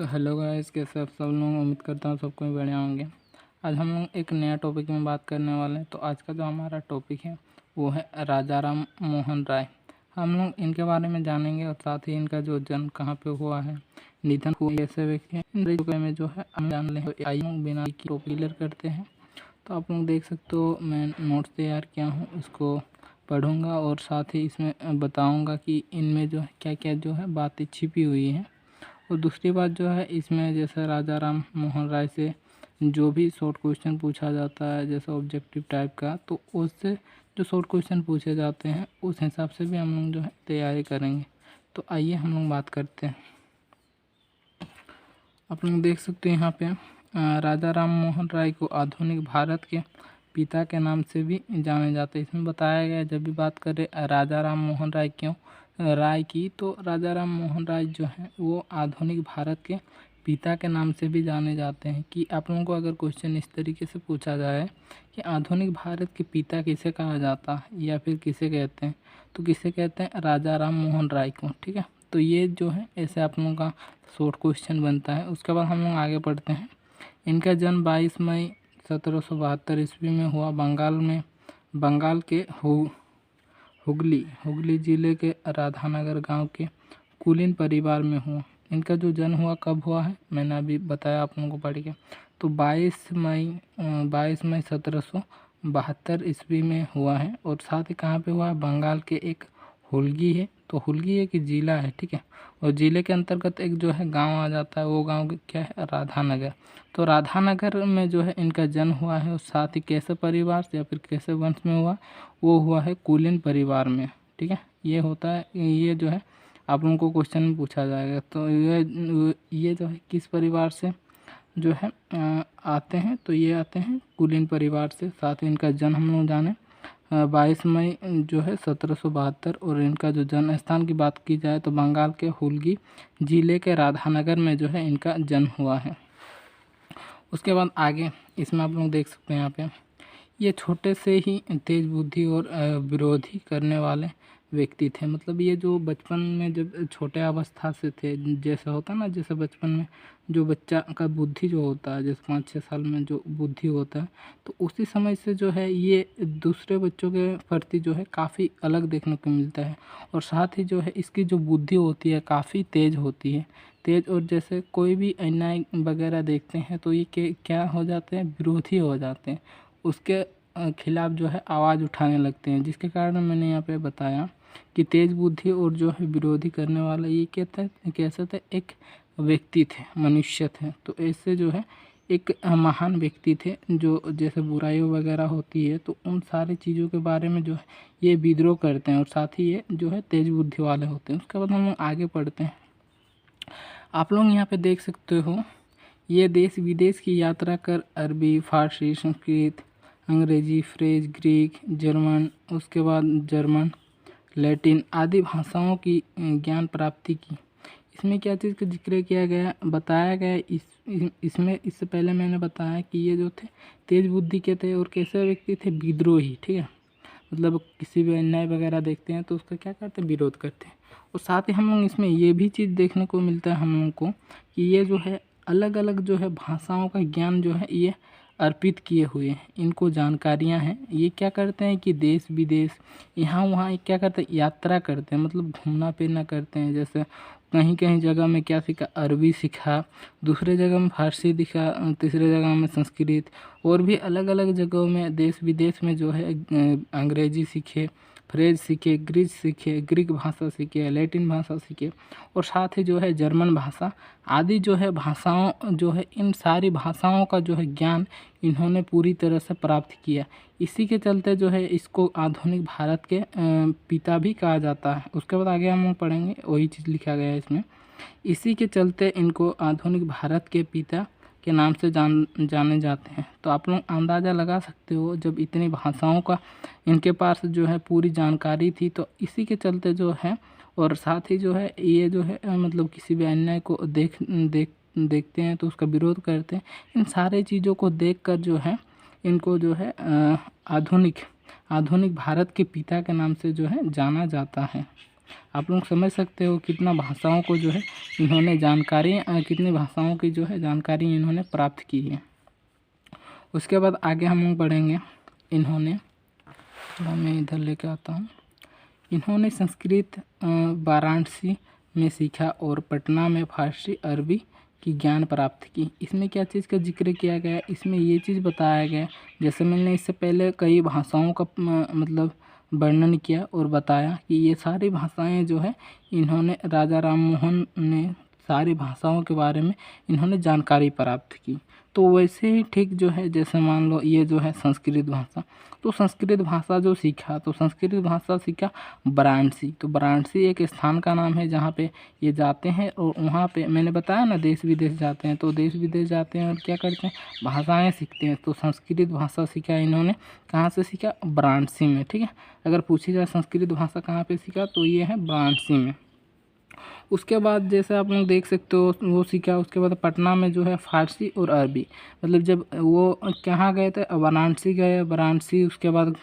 तो hello guys, कैसे आप सब लोग। उम्मीद करता हूँ सबको ही बढ़िया होंगे। आज हम लोग एक नया टॉपिक में बात करने वाले हैं। तो आज का जो हमारा टॉपिक है वो है राजा राम मोहन राय। हम लोग इनके बारे में जानेंगे और साथ ही इनका जो जन्म कहाँ पे हुआ है, निधन हुआ कैसे व्यक्ति है, इन बारे में जो है हम जान लें। तो आइए बिना की टॉपिक क्लियर करते हैं। तो आप लोग देख सकते हो मैं नोट्स तैयार किया हूँ, उसको पढ़ूँगा और साथ ही इसमें बताऊँगा कि इनमें जो है क्या क्या जो है बातें छिपी हुई हैं। और दूसरी बात जो है इसमें जैसे राजा राम मोहन राय से जो भी शॉर्ट क्वेश्चन पूछा जाता है जैसे ऑब्जेक्टिव टाइप का, तो उससे जो शॉर्ट क्वेश्चन पूछे जाते हैं उस हिसाब से भी हम लोग जो है तैयारी करेंगे। तो आइए हम लोग बात करते हैं। आप लोग देख सकते हैं यहाँ पे राजा राम मोहन राय को आधुनिक भारत के पिता के नाम से भी जाने जाते हैं। इसमें बताया गया जब भी बात करें राजा राम मोहन राय क्यों राय की, तो राजा राम मोहन राय जो है वो आधुनिक भारत के पिता के नाम से भी जाने जाते हैं। कि आप लोगों को अगर क्वेश्चन इस तरीके से पूछा जाए कि आधुनिक भारत के पिता किसे कहा जाता है या फिर किसे कहते हैं, तो किसे कहते हैं, राजा राम मोहन राय को। ठीक है, तो ये जो है ऐसे आप लोगों का शॉर्ट क्वेश्चन बनता है। उसके बाद हम लोग आगे पढ़ते हैं। इनका जन्म 22 मई 1772 ईस्वी में हुआ। बंगाल के हुगली जिले के राधानगर गांव के कुलीन परिवार में हुआ। इनका जो जन्म हुआ कब हुआ है, मैंने अभी बताया आप लोगों को पढ़ के। तो 22 मई 1772 ईस्वी में हुआ है। और साथ ही कहाँ पे हुआ है, बंगाल के एक हुलगी है। तो हुलगी एक ज़िला है, ठीक है। और ज़िले के अंतर्गत एक जो है गांव आ जाता है, वो गांव क्या है, राधानगर। तो राधानगर में जो है इनका जन्म हुआ है। और साथ ही कैसे परिवार से या फिर कैसे वंश में हुआ, वो हुआ है कुलीन परिवार में। ठीक है, ये होता है, ये जो है आप लोगों को क्वेश्चन में पूछा जाएगा। तो ये जो है किस परिवार से जो है आते हैं, तो ये आते हैं कुलीन परिवार से। साथ ही इनका जन्म हम लोग जाने 22 मई जो है 1772। और इनका जो जन्म स्थान की बात की जाए तो बंगाल के हुलगी जिले के राधानगर में जो है इनका जन्म हुआ है। उसके बाद आगे इसमें आप लोग देख सकते हैं यहाँ पे ये छोटे से ही तेज बुद्धि और विरोधी करने वाले व्यक्ति थे। मतलब ये जो बचपन में जब छोटे अवस्था से थे, जैसे होता ना, जैसे बचपन में जो बच्चा का बुद्धि जो होता है, जैसे 5-6 साल में जो बुद्धि होता है, तो उसी समय से जो है ये दूसरे बच्चों के प्रति जो है काफ़ी अलग देखने को मिलता है। और साथ ही जो है इसकी जो बुद्धि होती है काफ़ी तेज़ होती है, तेज। और जैसे कोई भी अन्याय वगैरह देखते हैं तो ये क्या हो जाते हैं, विरोधी हो जाते हैं, उसके खिलाफ जो है आवाज़ उठाने लगते हैं। जिसके कारण मैंने यहाँ पे बताया कि तेज बुद्धि और जो है विरोधी करने वाला ये कैसे थे, एक व्यक्ति थे, मनुष्य थे। तो ऐसे जो है एक महान व्यक्ति थे जो जैसे बुराइयों वगैरह होती है तो उन सारी चीज़ों के बारे में जो है ये विद्रोह करते हैं। और साथ ही ये जो है तेज बुद्धि वाले होते हैं। उसके बाद हम लोग आगे पढ़ते हैं। आप लोग यहाँ पे देख सकते हो ये देश विदेश की यात्रा कर अरबी, फारसी, संस्कृत, अंग्रेजी, फ्रेंच, ग्रीक, जर्मन, उसके बाद जर्मन, लैटिन आदि भाषाओं की ज्ञान प्राप्ति की। इसमें क्या चीज़ का जिक्र किया गया, बताया गया इसमें इससे पहले मैंने बताया कि ये जो थे तेज बुद्धि के थे और कैसे व्यक्ति थे, विद्रोही। ठीक है, मतलब किसी भी अन्याय वगैरह देखते हैं तो उसका क्या करते हैं, विरोध करते हैं। और साथ ही हम लोग इसमें ये भी चीज़ देखने को मिलता है हम लोग को कि ये जो है अलग अलग जो है भाषाओं का ज्ञान जो है ये अर्पित किए हुए हैं, इनको जानकारियां हैं। ये क्या करते हैं कि देश विदेश यहाँ वहाँ क्या करते हैं, यात्रा करते हैं, मतलब घूमना फिरना करते हैं। जैसे कहीं कहीं जगह में क्या सीखा, अरबी सीखा, दूसरे जगह में फारसी दिखा, तीसरे जगह में संस्कृत, और भी अलग अलग जगहों में देश विदेश में जो है अंग्रेजी सीखे, फ्रेंच सीखे, ग्रीक भाषा सीखे, लैटिन भाषा सीखे, और साथ ही जो है जर्मन भाषा आदि जो है भाषाओं जो है, इन सारी भाषाओं का जो है ज्ञान इन्होंने पूरी तरह से प्राप्त किया। इसी के चलते जो है इसको आधुनिक भारत के पिता भी कहा जाता है। उसके बाद आगे हम लोग पढ़ेंगे, वही चीज़ लिखा गया है इसमें। इसी के चलते इनको आधुनिक भारत के पिता के नाम से जाने जाते हैं। तो आप लोग अंदाज़ा लगा सकते हो जब इतनी भाषाओं का इनके पास जो है पूरी जानकारी थी, तो इसी के चलते जो है, और साथ ही जो है ये जो है मतलब किसी भी अन्याय को देखते हैं तो उसका विरोध करते हैं। इन सारे चीज़ों को देखकर जो है इनको जो है आधुनिक भारत के पिता के नाम से जो है जाना जाता है। आप लोग समझ सकते हो कितना भाषाओं को जो है इन्होंने जानकारी, कितनी भाषाओं की जो है जानकारी इन्होंने प्राप्त की है। उसके बाद आगे हम लोग पढ़ेंगे। इन्होंने, थोड़ा मैं इधर लेके आता हूँ। इन्होंने संस्कृत वाराणसी में सीखा और पटना में फारसी अरबी की ज्ञान प्राप्त की। इसमें क्या चीज़ का जिक्र किया गया, इसमें ये चीज़ बताया गया, जैसे मैंने इससे पहले कई भाषाओं का मतलब वर्णन किया और बताया कि ये सारी भाषाएं जो है इन्होंने, राजा राम मोहन ने सारी भाषाओं के बारे में इन्होंने जानकारी प्राप्त की। तो वैसे ही ठीक जो है, जैसे मान लो ये जो है संस्कृत भाषा, तो संस्कृत भाषा जो सीखा, तो संस्कृत भाषा सीखा वाराणसी। तो वाराणसी एक स्थान का नाम है जहाँ पे ये जाते हैं और वहाँ पे मैंने बताया ना देश विदेश जाते हैं, तो देश विदेश जाते हैं और क्या करते हैं, भाषाएं सीखते हैं। तो संस्कृत भाषा सीखा इन्होंने, कहाँ से सीखा, वाराणसी में। ठीक है, अगर पूछी जाए संस्कृत भाषा कहाँ पे सीखा, तो ये है वाराणसी में। उसके बाद जैसे आप लोग देख सकते हो वो सीखा। उसके बाद पटना में जो है फारसी और अरबी, मतलब जब वो कहाँ गए थे, वाराणसी गए। वाराणसी उसके बाद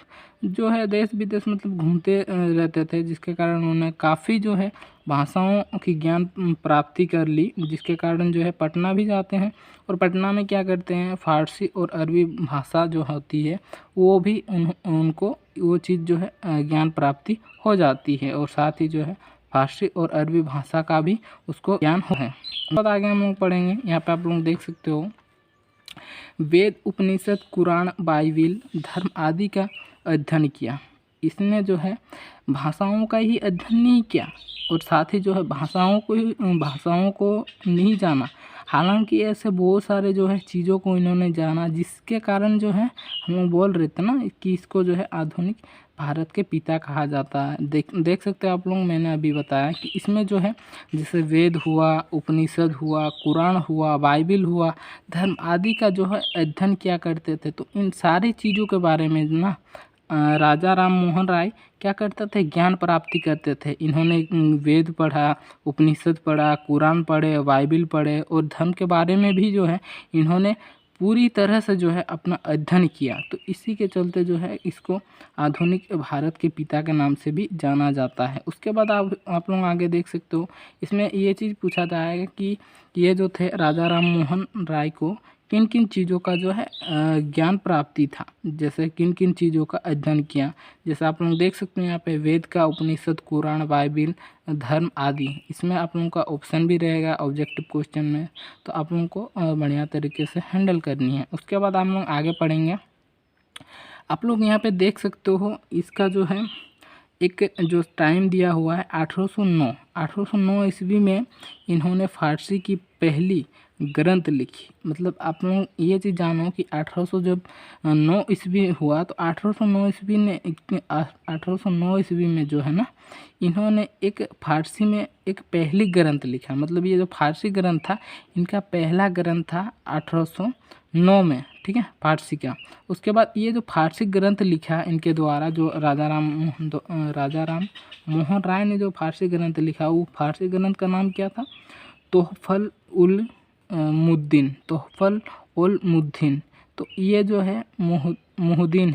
जो है देश विदेश मतलब घूमते रहते थे, जिसके कारण उन्होंने काफ़ी जो है भाषाओं की ज्ञान प्राप्ति कर ली, जिसके कारण जो है पटना भी जाते हैं और पटना में क्या करते हैं, फारसी और अरबी भाषा जो होती है वो भी उनको वो चीज़ जो है ज्ञान प्राप्ति हो जाती है, और साथ ही जो है फारसी और अरबी भाषा का भी उसको ज्ञान है। बाद आगे हम लोग पढ़ेंगे। यहाँ पे आप लोग देख सकते हो वेद, उपनिषद, कुरान, बाइबिल, धर्म आदि का अध्ययन किया। इसने जो है भाषाओं का ही अध्ययन नहीं किया और साथ ही जो है भाषाओं को नहीं जाना, हालांकि ऐसे बहुत सारे जो है चीज़ों को इन्होंने जाना, जिसके कारण जो है हम लोग बोल रहे थे ना कि इसको जो है आधुनिक भारत के पिता कहा जाता है। देख सकते हो आप लोग, मैंने अभी बताया कि इसमें जो है जैसे वेद हुआ, उपनिषद हुआ, कुरान हुआ, बाइबिल हुआ, धर्म आदि का जो है अध्ययन किया करते थे। तो इन सारी चीज़ों के बारे में ना राजा राम मोहन राय क्या करते थे, ज्ञान प्राप्ति करते थे। इन्होंने वेद पढ़ा, उपनिषद पढ़ा, कुरान पढ़े, बाइबिल पढ़े और धर्म के बारे में भी जो है इन्होंने पूरी तरह से जो है अपना अध्ययन किया। तो इसी के चलते जो है इसको आधुनिक भारत के पिता के नाम से भी जाना जाता है। उसके बाद आप लोग आगे देख सकते हो, इसमें ये चीज़ पूछा जाएगा कि ये जो थे राजा राम मोहन राय को किन किन चीज़ों का जो है ज्ञान प्राप्ति था, जैसे किन किन चीज़ों का अध्ययन किया। जैसे आप लोग देख सकते हैं यहाँ पे वेद का, उपनिषद, कुरान, बाइबिल, धर्म आदि। इसमें आप लोगों का ऑप्शन भी रहेगा ऑब्जेक्टिव क्वेश्चन में, तो आप लोगों को बढ़िया तरीके से हैंडल करनी है। उसके बाद हम लोग आगे पढ़ेंगे। आप लोग यहाँ पे देख सकते हो इसका जो है एक जो टाइम दिया हुआ है 1809 ईस्वी में इन्होंने फारसी की पहली ग्रंथ लिखी। मतलब आप लोग ये चीज़ जानो कि 1809 ईस्वी हुआ, तो 1809 ईस्वी में जो है ना इन्होंने एक फारसी में एक पहली ग्रंथ लिखा। मतलब ये जो फारसी ग्रंथ था इनका पहला ग्रंथ था 1809 में, ठीक है, फारसी का। उसके बाद ये जो फारसी ग्रंथ लिखा इनके द्वारा, जो राजा राम मोहन राय ने जो फारसी ग्रंथ लिखा, वो फारसी ग्रंथ का नाम क्या था, तोहफल उल मुद्दीन। तो ये जो है मुहद्दीन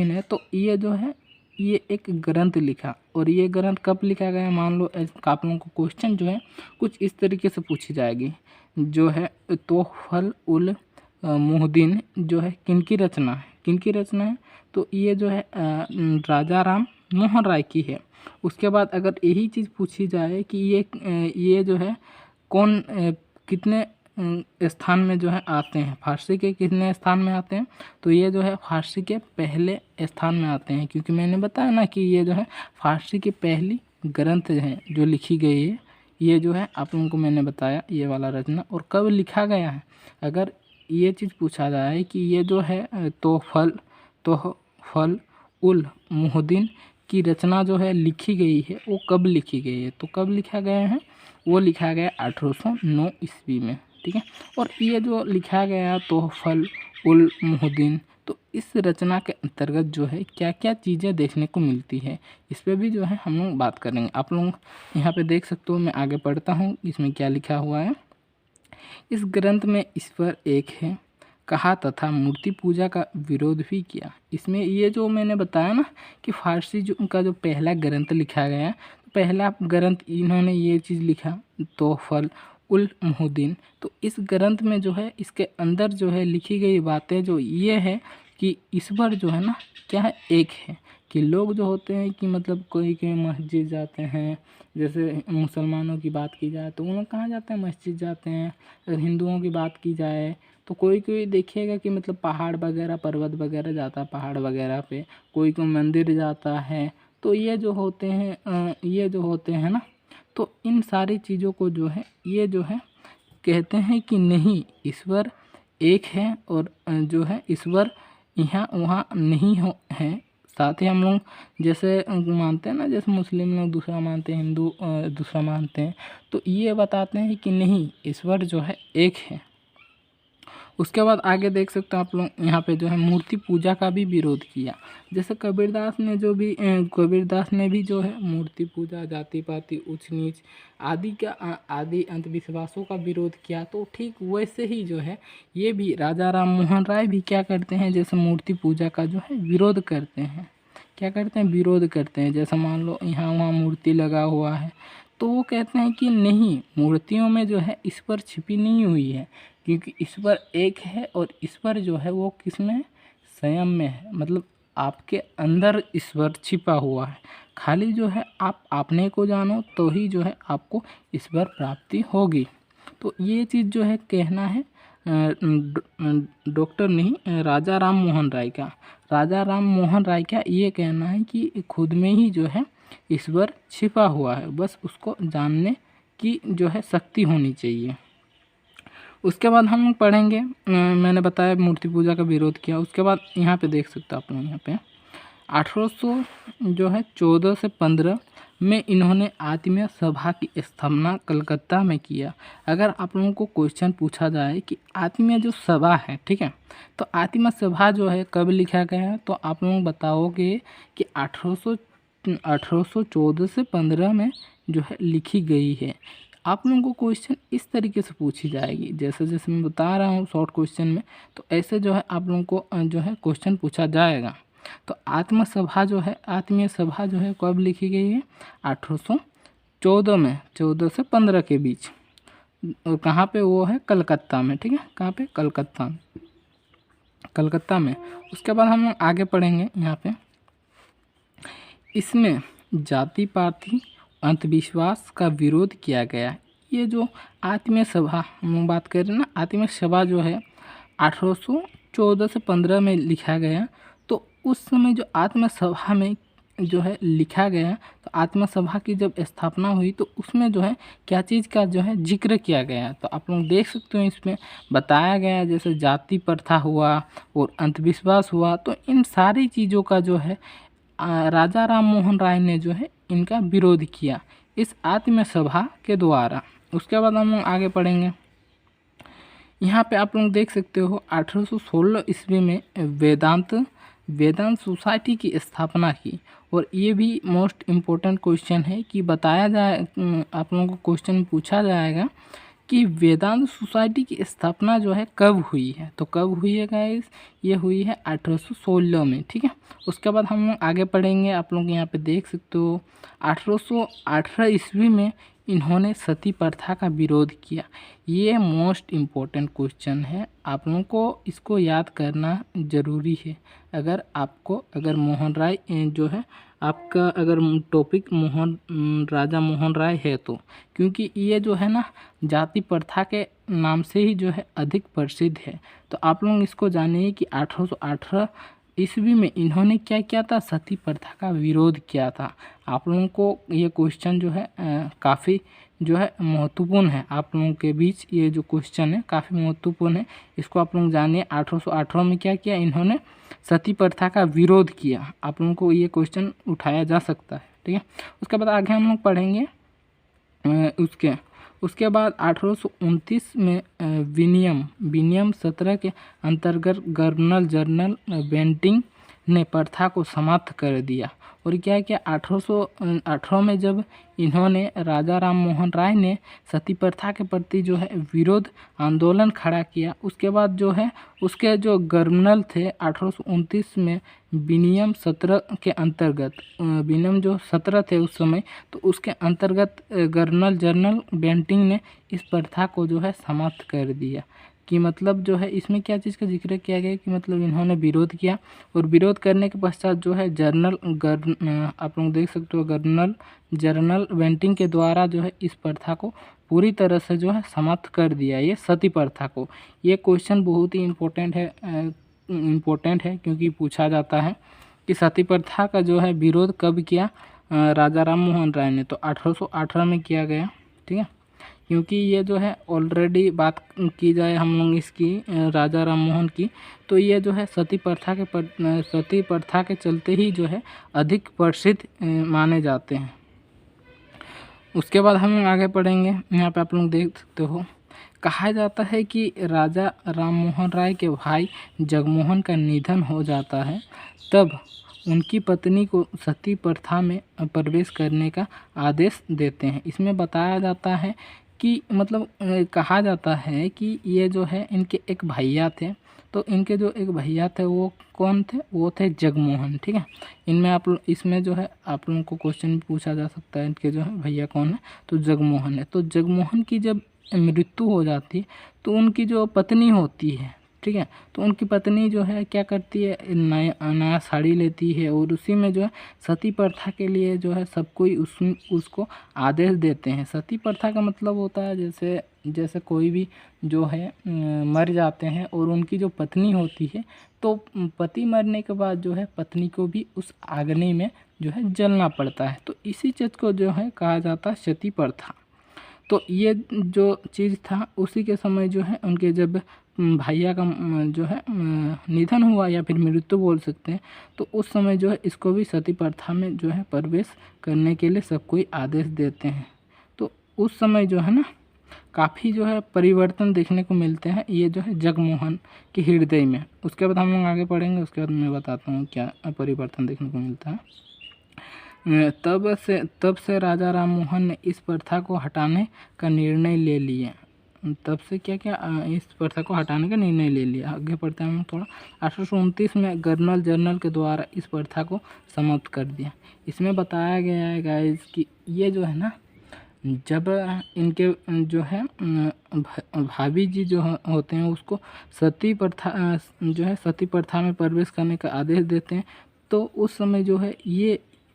है। तो ये जो है ये एक ग्रंथ लिखा, और ये ग्रंथ कब लिखा गया, मान लो आप लोगों को क्वेश्चन जो है कुछ इस तरीके से पूछी जाएगी, जो है तोहफल उल मुहद्दीन जो है किनकी रचना है, तो ये जो है राजा राम मोहन राय की है। उसके बाद अगर यही चीज़ पूछी जाए कि ये जो है कौन कितने स्थान में जो है आते हैं, फारसी के कितने स्थान में आते हैं, तो ये जो है फारसी के पहले स्थान में आते हैं, क्योंकि मैंने बताया ना कि ये जो है फारसी की पहली ग्रंथ है जो लिखी गई है। ये जो है आप लोगों को मैंने बताया ये वाला रचना, और कब लिखा गया है। अगर ये चीज़ पूछा जाए कि ये जो है तोहफल उल मुहद्दीन की रचना जो है लिखी गई है, वो कब लिखी गई है, तो कब लिखा गया है, वो लिखा गया 1809 ईस्वी में, ठीक है। और ये जो लिखा गया तोहफल उल मुहद्दीन, तो इस रचना के अंतर्गत जो है क्या क्या चीज़ें देखने को मिलती है, इस पर भी जो है हम लोग बात करेंगे। आप लोग यहाँ पे देख सकते हो, मैं आगे पढ़ता हूँ इसमें क्या लिखा हुआ है। इस ग्रंथ में ईश्वर एक है कहा तथा मूर्ति पूजा का विरोध भी किया। इसमें ये जो मैंने बताया ना कि फारसी जो उनका जो पहला ग्रंथ लिखा गया है, पहला ग्रंथ इन्होंने ये चीज़ लिखा तोहफ़ल उल मुहीद्दीन। तो इस ग्रंथ में जो है इसके अंदर जो है लिखी गई बातें जो ये है कि ईश्वर जो है ना क्या है, एक है। कि लोग जो होते हैं कि मतलब कोई कोई मस्जिद जाते हैं, जैसे मुसलमानों की बात की जाए तो वो लोग कहाँ जाते हैं, मस्जिद जाते हैं। अगर हिंदुओं की बात की जाए तो कोई कोई देखिएगा कि मतलब पहाड़ वगैरह पर्वत वगैरह जाता है, पहाड़ वगैरह पे कोई कोई मंदिर जाता है। तो ये जो होते हैं ना, तो इन सारी चीज़ों को जो है ये जो है कहते हैं कि नहीं, ईश्वर एक है और जो है ईश्वर यहाँ वहाँ नहीं हो है। साथ ही हम लोग जैसे मानते हैं ना, जैसे मुस्लिम लोग दूसरा मानते हैं, हिंदू दूसरा मानते हैं, तो ये बताते हैं कि नहीं, ईश्वर जो है एक है। उसके बाद आगे देख सकते हो आप लोग, यहाँ पे जो है मूर्ति पूजा का भी विरोध किया। जैसे कबीरदास ने भी जो है मूर्ति पूजा, जाति पाति, ऊंच नीच आदि अंधविश्वासों का विरोध किया। तो ठीक वैसे ही जो है ये भी राजा राम मोहन राय भी क्या करते हैं, जैसे मूर्ति पूजा का जो है विरोध करते हैं। क्या करते हैं, विरोध करते हैं। जैसे मान लो यहाँ वहाँ मूर्ति लगा हुआ है तो वो कहते हैं कि नहीं, मूर्तियों में जो है ईश्वर छिपी नहीं हुई है, क्योंकि ईश्वर एक है और ईश्वर जो है वो किस में है, स्वयं में है। मतलब आपके अंदर ईश्वर छिपा हुआ है। खाली जो है आप अपने को जानो तो ही जो है आपको ईश्वर प्राप्ति होगी। तो ये चीज़ जो है कहना है डॉक्टर नहीं, राजा राम मोहन राय का ये कहना है कि खुद में ही जो है ईश्वर छिपा हुआ है, बस उसको जानने की जो है शक्ति होनी चाहिए। उसके बाद हम लोग पढ़ेंगे, मैंने बताया मूर्ति पूजा का विरोध किया। उसके बाद यहाँ पे देख सकते हो आप लोग, यहाँ पे 1814 से 15 में इन्होंने आत्मीय सभा की स्थापना कलकत्ता में किया। अगर आप लोगों को क्वेश्चन पूछा जाए कि आत्मीय जो सभा है, ठीक है, तो आत्मीय सभा जो है कब लिखा गया है, तो आप लोग बताओगे कि 1814 से 15 में जो है लिखी गई है। आप लोगों को क्वेश्चन इस तरीके से पूछी जाएगी, जैसे जैसे मैं बता रहा हूँ शॉर्ट क्वेश्चन में, तो ऐसे जो है आप लोगों को जो है क्वेश्चन पूछा जाएगा। तो आत्मीय सभा जो है कब लिखी गई है, 1814 में, 14 से 15 के बीच। और कहाँ पे, वो है कलकत्ता में, ठीक है, कहाँ पे, कलकत्ता में। उसके बाद हम आगे पढ़ेंगे। यहाँ पे इसमें जाति पाति अंधविश्वास का विरोध किया गया। ये जो आत्मीय सभा हम लोग बात कर रहे हैं ना, आत्मीय सभा जो है 1814 से 15 में लिखा गया। तो उस समय जो आत्मीय सभा में जो है लिखा गया, तो आत्मीय सभा की जब स्थापना हुई तो उसमें जो है क्या चीज़ का जो है जिक्र किया गया। तो आप लोग देख सकते हो इसमें बताया गया, जैसे जाति प्रथा हुआ और अंधविश्वास हुआ। तो इन सारी चीज़ों का जो है राजा राम मोहन राय ने जो है इनका विरोध किया इस आत्मीय सभा के द्वारा। उसके बाद हम लोग आगे पढ़ेंगे। यहाँ पे आप लोग देख सकते हो 1816 ईस्वी में वेदांत सोसाइटी की स्थापना की। और ये भी मोस्ट इम्पोर्टेंट क्वेश्चन है कि बताया जाए, आप लोगों को क्वेश्चन पूछा जाएगा कि वेदांत सोसाइटी की स्थापना जो है कब हुई है। तो कब हुई है गाइस, ये हुई है 1816 में, ठीक है। उसके बाद हम लोग आगे पढ़ेंगे। आप लोग यहाँ पे देख सकते हो 1818 ईस्वी में इन्होंने सती प्रथा का विरोध किया। ये मोस्ट इम्पोर्टेंट क्वेश्चन है, आप लोगों को इसको याद करना ज़रूरी है। अगर मोहन राय जो है आपका, अगर टॉपिक राजा मोहन राय है तो, क्योंकि ये जो है ना जाति प्रथा के नाम से ही जो है अधिक प्रसिद्ध है। तो आप लोग इसको जानिए कि 1818 ईस्वी में इन्होंने क्या किया था, सती प्रथा का विरोध किया था। आप लोगों को ये क्वेश्चन जो है काफ़ी जो है महत्वपूर्ण है। आप लोगों के बीच ये जो क्वेश्चन है काफ़ी महत्वपूर्ण है, इसको आप लोग जानिए। 1818 में क्या किया, इन्होंने सती प्रथा का विरोध किया। आप लोगों को ये क्वेश्चन उठाया जा सकता है, ठीक है। उसके बाद आगे हम लोग पढ़ेंगे। उसके बाद 1829 में विनियम 17 के अंतर्गत गवर्नर जनरल बेंटिंग ने प्रथा को समाप्त कर दिया। और क्या है कि 1818 में जब इन्होंने राजा राम मोहन राय ने सती प्रथा के प्रति जो है विरोध आंदोलन खड़ा किया, उसके बाद जो है उसके जो गवर्नर थे 1829 में विनियम 17 के अंतर्गत, विनियम जो 17 थे उस समय, तो उसके अंतर्गत गवर्नर जनरल बेंटिंग ने इस प्रथा को जो है समाप्त कर दिया। कि मतलब जो है इसमें क्या चीज़ का जिक्र किया गया कि मतलब इन्होंने विरोध किया, और विरोध करने के पश्चात जो है आप लोग देख सकते हो गवर्नर जनरल बेंटिंग के द्वारा जो है इस प्रथा को पूरी तरह से जो है समाप्त कर दिया, ये सती प्रथा को। ये क्वेश्चन बहुत ही इम्पोर्टेंट है क्योंकि पूछा जाता है कि सती प्रथा का जो है विरोध कब किया राजा राम मोहन राय ने, तो 1818 में किया गया। ठीक है, क्योंकि ये जो है ऑलरेडी बात की जाए हम लोग इसकी राजा राम मोहन की, तो ये जो है सती प्रथा के चलते ही जो है अधिक प्रसिद्ध माने जाते हैं। उसके बाद हम आगे पढ़ेंगे। यहाँ पे आप लोग देख सकते हो, कहा जाता है कि राजा राम मोहन राय के भाई जगमोहन का निधन हो जाता है, तब उनकी पत्नी को सती प्रथा में प्रवेश करने का आदेश देते हैं। इसमें बताया जाता है कि मतलब कहा जाता है कि ये जो है इनके एक भैया थे, तो इनके जो एक भैया थे वो कौन थे, वो थे जगमोहन। ठीक है, इसमें जो है आप लोगों को क्वेश्चन पूछा जा सकता है इनके जो है भैया कौन है, तो जगमोहन है। तो जगमोहन की जब मृत्यु हो जाती है तो उनकी जो पत्नी होती है, ठीक है, तो उनकी पत्नी जो है क्या करती है, नया साड़ी लेती है, और उसी में जो है सती प्रथा के लिए जो है सब कोई उसको आदेश देते हैं। सती प्रथा का मतलब होता है जैसे कोई भी जो है मर जाते हैं और उनकी जो पत्नी होती है, तो पति मरने के बाद जो है पत्नी को भी उस अग्नि में जो है जलना पड़ता है, तो इसी चीज़ को जो है कहा जाता है सती प्रथा। तो ये जो चीज़ था उसी के समय जो है उनके जब भैया का जो है निधन हुआ या फिर मृत्यु बोल सकते हैं, तो उस समय जो है इसको भी सती प्रथा में जो है प्रवेश करने के लिए सब कोई आदेश देते हैं। तो उस समय जो है ना काफ़ी जो है परिवर्तन देखने को मिलते हैं ये जो है जगमोहन के हृदय में। उसके बाद हम लोग आगे पढ़ेंगे, उसके बाद मैं बताता हूँ क्या परिवर्तन देखने को मिलता है। तब से राजा राम मोहन ने इस प्रथा को हटाने का निर्णय ले लिया। तब से क्या इस प्रथा को हटाने का निर्णय ले लिया। आगे पढ़ते हैं हम थोड़ा। 1829 में गवर्नर जनरल के द्वारा इस प्रथा को समाप्त कर दिया। इसमें बताया गया है गाइस कि ये जो है ना, जब इनके जो है भाभी जी जो होते हैं उसको सती प्रथा जो है सती प्रथा में प्रवेश करने का आदेश देते हैं, तो उस समय जो है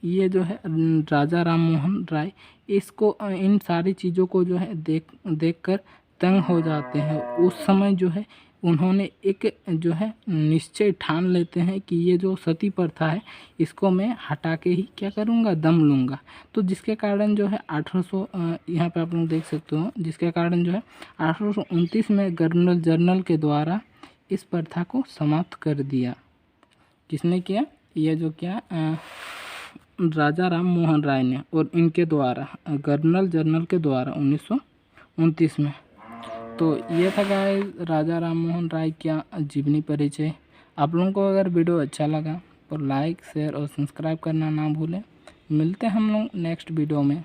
ये जो है राजा राम मोहन राय इसको इन सारी चीज़ों को जो है देख कर तंग हो जाते हैं। उस समय जो है उन्होंने एक जो है निश्चय ठान लेते हैं कि ये जो सती प्रथा है इसको मैं हटा के ही क्या करूँगा, दम लूँगा। तो जिसके कारण जो है 1800 यहाँ पे आप लोग देख सकते हो, जिसके कारण जो है 1829 में गवर्नर जनरल के द्वारा इस प्रथा को समाप्त कर दिया। किसने किया, ये जो क्या राजा राम मोहन राय ने, और इनके द्वारा गवर्नर जनरल के द्वारा 1929 में। तो ये था गाइस राजा राम मोहन राय का जीवनी परिचय। आप लोगों को अगर वीडियो अच्छा लगा तो लाइक शेयर और सब्सक्राइब करना ना भूलें। मिलते हैं हम लोग नेक्स्ट वीडियो में।